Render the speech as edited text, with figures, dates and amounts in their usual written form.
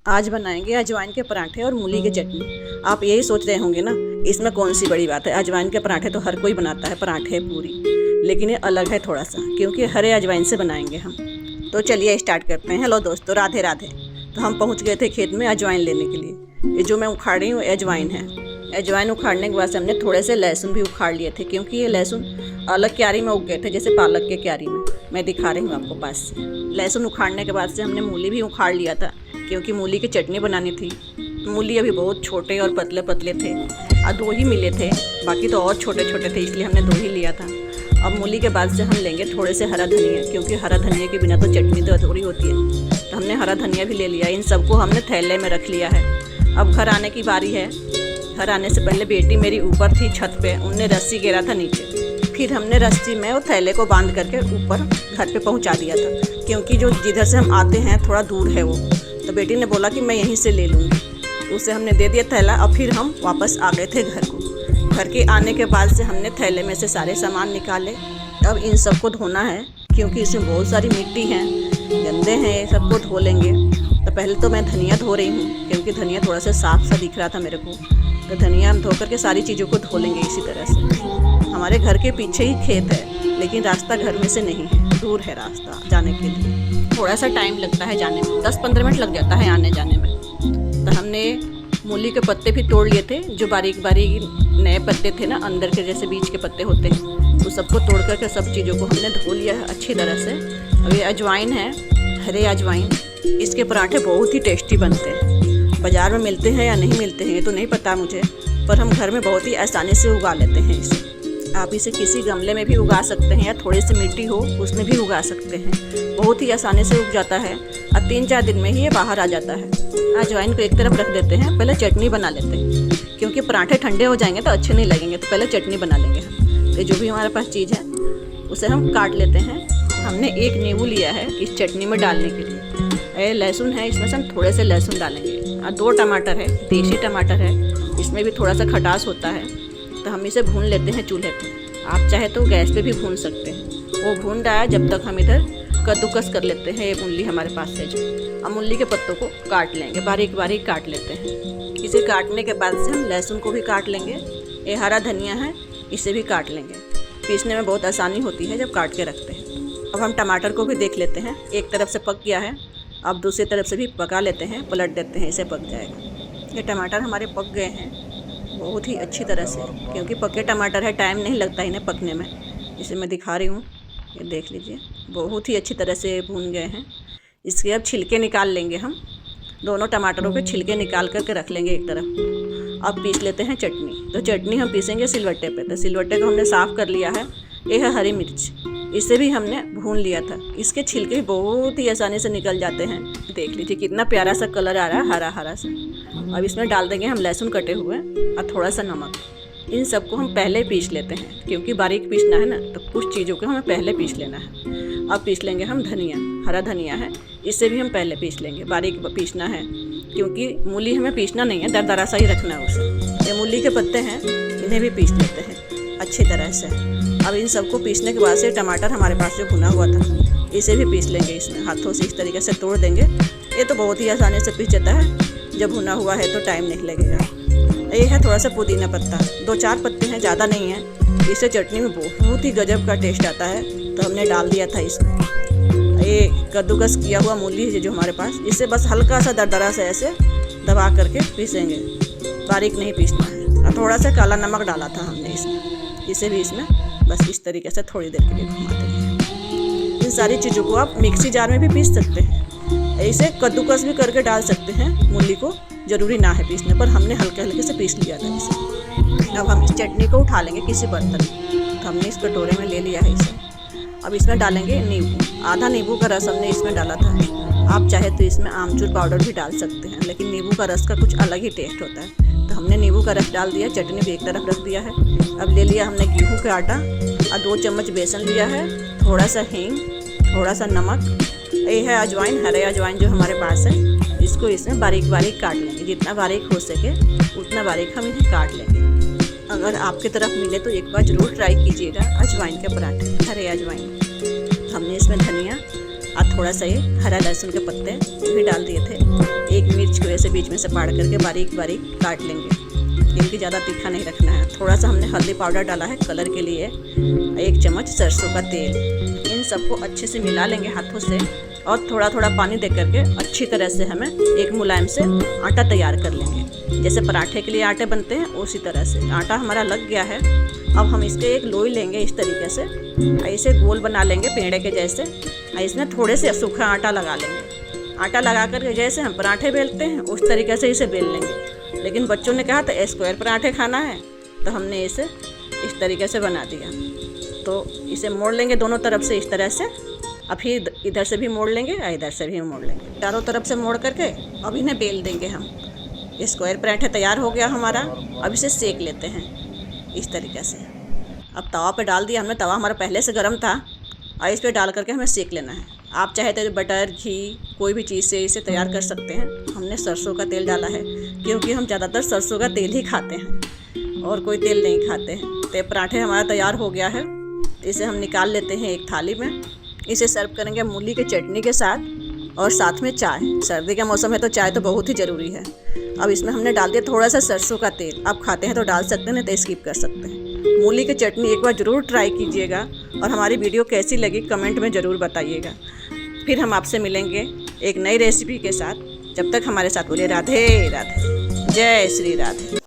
आज बनाएंगे अजवाइन के पराठे और मूली की चटनी। आप यही सोच रहे होंगे ना, इसमें कौन सी बड़ी बात है। अजवाइन के पराठे तो हर कोई बनाता है, पराठे पूरी, लेकिन ये अलग है थोड़ा सा, क्योंकि हरे अजवाइन से बनाएंगे हम। तो चलिए स्टार्ट करते हैं। हेलो दोस्तों, राधे राधे। तो हम पहुंच गए थे खेत में अजवाइन लेने के लिए। ये जो मैं उखाड़ रही हूँ अजवाइन है। अजवाइन उखाड़ने के बाद से हमने थोड़े से लहसुन भी उखाड़ लिए थे, क्योंकि ये लहसुन अलग क्यारी में उग गए थे, जैसे पालक के क्यारी में। मैं दिखा रही हूँ आपको पास से। लहसुन उखाड़ने के बाद से हमने मूली भी उखाड़ लिया था, क्योंकि मूली की चटनी बनानी थी। मूली अभी बहुत छोटे और पतले पतले थे और 2 ही मिले थे, बाकी तो और छोटे छोटे थे, इसलिए हमने 2 ही लिया था। अब मूली के बाद से हम लेंगे थोड़े से हरा धनिया, क्योंकि हरा धनिया के बिना तो चटनी तो अधूरी होती है। तो हमने हरा धनिया भी ले लिया। इन सबको हमने थैले में रख लिया है। अब घर आने की बारी है। घर आने से पहले बेटी मेरी ऊपर थी छत पे, उनने रस्सी गिरा था नीचे। फिर हमने रस्सी में और थैले को बांध करके ऊपर घर पे पहुंचा दिया था, क्योंकि जो जिधर से हम आते हैं थोड़ा दूर है वो। तो बेटी ने बोला कि मैं यहीं से ले लूँगी, तो उसे हमने दे दिया थैला। और फिर हम वापस आ गए थे घर को। घर के आने के बाद से हमने थैले में से सारे सामान निकाले। अब इन सबको धोना है, क्योंकि इसमें बहुत सारी मिट्टी है, गंदे हैं, सबको धो लेंगे। तो पहले तो मैं धनिया धो रही हूँ, क्योंकि धनिया थोड़ा सा साफ सा दिख रहा था मेरे को। तो धनिया हम धो करके सारी चीज़ों को धो लेंगे इसी तरह से। हमारे घर के पीछे ही खेत है, लेकिन रास्ता घर में से नहीं है, दूर है रास्ता जाने के लिए। थोड़ा सा टाइम लगता है जाने में, 10-15 मिनट लग जाता है आने जाने में। तो हमने मूली के पत्ते भी तोड़ लिए थे, जो बारीक बारीक नए पत्ते थे ना, अंदर के जैसे बीज के पत्ते होते हैं, तो सबको तोड़ करके सब चीज़ों को हमने धो लिया है अच्छी तरह से। अब ये अजवाइन है, हरे अजवाइन, इसके पराठे बहुत ही टेस्टी बनते हैं। बाज़ार में मिलते हैं या नहीं मिलते हैं ये तो नहीं पता मुझे, पर हम घर में बहुत ही आसानी से उगा लेते हैं इसे। आप इसे किसी गमले में भी उगा सकते हैं, या थोड़ी सी मिट्टी हो उसमें भी उगा सकते हैं। बहुत ही आसानी से उग जाता है और 3-4 दिन में ही ये बाहर आ जाता है। अजवाइन को एक तरफ रख देते हैं, पहले चटनी बना लेते हैं, क्योंकि पराठे ठंडे हो जाएंगे तो अच्छे नहीं लगेंगे। तो पहले चटनी बना लेंगे हम। तो जो भी हमारे पास चीज़ है उसे हम काट लेते हैं। हमने 1 नींबू लिया है इस चटनी में डालने के लिए। ये लहसुन है, इसमें से हम थोड़े से लहसुन डालेंगे। और 2 टमाटर है, देसी टमाटर है, इसमें भी थोड़ा सा खटास होता है। तो हम इसे भून लेते हैं चूल्हे पे। आप चाहे तो गैस पे भी भून सकते हैं। वो भून रहा है जब तक हम इधर कद्दूकस कर लेते हैं। ये मूली हमारे पास है जो, अब मूली के पत्तों को काट लेंगे, बारीक बारीक काट लेते हैं। इसे काटने के बाद से हम लहसुन को भी काट लेंगे। ये हरा धनिया है, इसे भी काट लेंगे। पीसने में बहुत आसानी होती है जब काट के रखते हैं। अब हम टमाटर को भी देख लेते हैं, एक तरफ से पक गया है। अब दूसरी तरफ से भी पका लेते हैं, पलट देते हैं, इसे पक जाएगा। ये टमाटर हमारे पक गए हैं बहुत ही अच्छी तरह से, क्योंकि पके टमाटर है, टाइम नहीं लगता इन्हें पकने में। इसे मैं दिखा रही हूँ, ये देख लीजिए, बहुत ही अच्छी तरह से भून गए हैं। इसके अब छिलके निकाल लेंगे हम। दोनों टमाटरों के छिलके निकाल करके रख लेंगे एक तरफ। अब पीस लेते हैं चटनी। तो चटनी हम पीसेंगे सिलवट्टे पे। तो सिलवट्टे को हमने साफ़ कर लिया है। ये है हरी मिर्च, इसे भी हमने भून लिया था। इसके छिलके बहुत ही आसानी से निकल जाते हैं। देख लीजिए कितना प्यारा सा कलर आ रहा है, हरा हरा सा। अब इसमें डाल देंगे हम लहसुन कटे हुए और थोड़ा सा नमक। इन सबको हम पहले पीस लेते हैं, क्योंकि बारीक पीसना है ना, तो कुछ चीज़ों को हमें पहले पीस लेना है। अब पीस लेंगे हम धनिया, हरा धनिया है, इसे भी हम पहले पीस लेंगे। बारीक पीसना है, क्योंकि मूली हमें पीसना नहीं है, दरदरा सा ही रखना है उसे। ये मूली के पत्ते हैं, इन्हें भी पीस लेते हैं अच्छी तरह से। अब इन सबको पीसने के बाद से टमाटर हमारे पास जो भुना हुआ था, इसे भी पीस लेंगे। इसमें हाथों से इस तरीके से तोड़ देंगे। ये तो बहुत ही आसानी से पीस जाता है, जब भुना हुआ है तो टाइम नहीं लगेगा। ये है थोड़ा सा पुदीना पत्ता, 2-4 पत्ते हैं, ज़्यादा नहीं है। इससे चटनी में बहुत ही गजब का टेस्ट आता है, तो हमने डाल दिया था इसमें। ये कद्दूकस किया हुआ मूली है जो हमारे पास, इसे बस हल्का सा दरदरा से ऐसे दबा करके पीसेंगे, बारीक नहीं पीसना है। और थोड़ा सा काला नमक डाला था हमने इसमें, इसे भी इसमें बस इस तरीके से थोड़ी देर के लिए घुमा देंगे। इन सारी चीज़ों को आप मिक्सी जार में भी पीस सकते हैं, इसे कद्दूकस भी करके डाल सकते हैं। मूली को ज़रूरी ना है पीसने पर, हमने हल्के हल्के से पीस लिया था इसे। अब हम इस चटनी को उठा लेंगे किसी बर्तन में। तो हमने इस कटोरे में ले लिया है इसे। अब इसमें डालेंगे नींबू, आधा नींबू का रस हमने इसमें डाला था। आप चाहे तो इसमें आमचूर पाउडर भी डाल सकते हैं, लेकिन नींबू का रस का कुछ अलग ही टेस्ट होता है। तो हमने नींबू का रस डाल दिया, चटनी भी एक तरफ रख दिया है। अब ले लिया हमने गेहूँ का आटा और 2 चम्मच बेसन लिया है, थोड़ा सा हींग, थोड़ा सा नमक। ये है अजवाइन, हरे अजवाइन जो हमारे पास है, इसको इसमें बारीक बारीक काट लेंगे। जितना बारीक हो सके उतना बारीक हम इन्हें काट लेंगे। अगर आपकी तरफ मिले तो एक बार ज़रूर ट्राई कीजिएगा अजवाइन के पराठे, हरे हमने इसमें धनिया और थोड़ा सा ये हरा लहसुन के पत्ते भी डाल दिए थे। 1 मिर्च मिर्च को ऐसे बीच में से फाड़ करके बारीक बारीक काट लेंगे। इनकी ज़्यादा तीखा नहीं रखना है। थोड़ा सा हमने हल्दी पाउडर डाला है कलर के लिए, 1 चम्मच सरसों का तेल। इन सबको अच्छे से मिला लेंगे हाथों से और थोड़ा थोड़ा पानी दे करके अच्छी तरह से हमें एक मुलायम से आटा तैयार कर लेंगे। जैसे पराठे के लिए आटे बनते हैं उसी तरह से आटा हमारा लग गया है। अब हम इसके एक लोई लेंगे इस तरीके से, ऐसे गोल बना लेंगे पेड़े के जैसे। इसमें थोड़े से सूखा आटा लगा लेंगे। आटा लगा करके जैसे हम पराठे बेलते हैं उस तरीके से इसे बेल लेंगे। लेकिन बच्चों ने कहा था स्क्वायर पराठे खाना है, तो हमने इसे इस तरीके से बना दिया। तो इसे मोड़ लेंगे दोनों तरफ से इस तरह से। अब फिर इधर से भी मोड़ लेंगे और इधर से भी मोड़ लेंगे। चारों तरफ से मोड़ करके अब इन्हें बेल देंगे हम। स्क्वायर पराठा तैयार हो गया हमारा। अब इसे सेक लेते हैं इस तरीके से। अब तवा पे डाल दिया हमने, तवा हमारा पहले से गर्म था और इस पे डाल करके हमें सेक लेना है। आप चाहे तो बटर, घी, कोई भी चीज़ से इसे तैयार कर सकते हैं। हमने सरसों का तेल डाला है क्योंकि हम ज़्यादातर सरसों का तेल ही खाते हैं और कोई तेल नहीं खाते हैं। तो पराठे हमारा तैयार हो गया है। इसे हम निकाल लेते हैं एक थाली में। इसे सर्व करेंगे मूली की चटनी के साथ और साथ में चाय। सर्दी का मौसम है तो चाय तो बहुत ही ज़रूरी है। अब इसमें हमने डाल दिया थोड़ा सा सरसों का तेल। आप खाते हैं तो डाल सकते हैं, नहीं तो स्किप कर सकते हैं। मूली की चटनी एक बार ज़रूर ट्राई कीजिएगा और हमारी वीडियो कैसी लगी कमेंट में ज़रूर बताइएगा। फिर हम आपसे मिलेंगे एक नई रेसिपी के साथ। जब तक हमारे साथ बोलिए राधे राधे, जय श्री राधे।